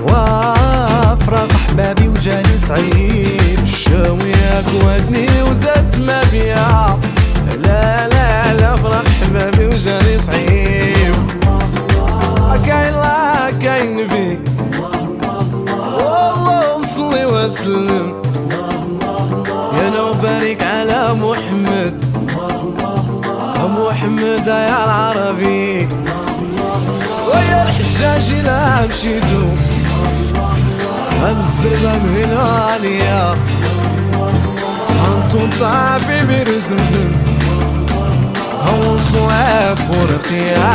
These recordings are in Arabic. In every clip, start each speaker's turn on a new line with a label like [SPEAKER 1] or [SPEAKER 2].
[SPEAKER 1] وافراق احبابي وجاني سعيد.
[SPEAKER 2] الشاوية قوتني وزدت مبيع، لا لا لا فرح احبابي وجاني سعيد. كاين لا كاين فيك والله صلي وسلم، يا لو بارك على محمد محمد يا العربي، ويا الحجاج لا مشيتو بالزربة من العالية انتو طافي برزمزم هو صواف ورقيا.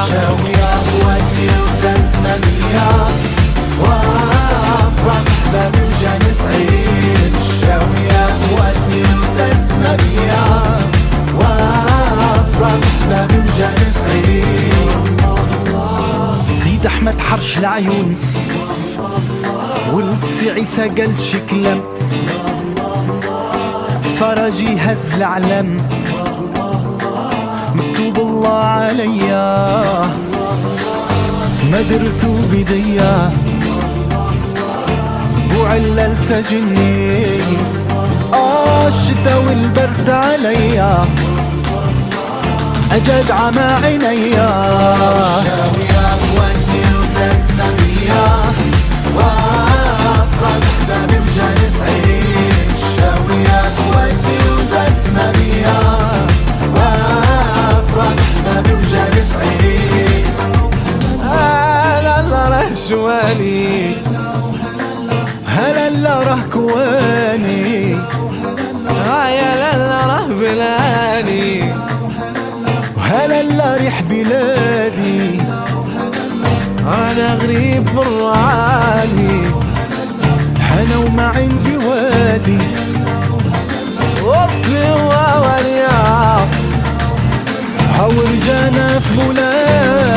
[SPEAKER 1] الشاوية قوتني وزدت مبيع، وافراق احبابي وجاني سعيد. الشاوية قوتني وزدت مبيع، وافراق احبابي وجاني سعيد. سيد احمد حرش العيون ولد سي عيسى قال شكلم، فرجي هز العلم مكتوب الله عليا ما درتو بيديا، وعلل سجني الشتا والبرد عليا اجد عمى عينيا. الشاوية قوتني وزدت مبيع، وافراق احبابي وجاني سعيد. الشاوية قوتني وزدت مبيع، وافراق احبابي وجاني سعيد.
[SPEAKER 2] هلا لا راه جواني،
[SPEAKER 1] هلا لا راه كواني،
[SPEAKER 2] يا لا راه بلاني،
[SPEAKER 1] وهلا لا ريح بلادي.
[SPEAKER 2] انا غريب براني،
[SPEAKER 1] انا وما عندي وادي،
[SPEAKER 2] وطني ووريا
[SPEAKER 1] ورجانا في بلادي.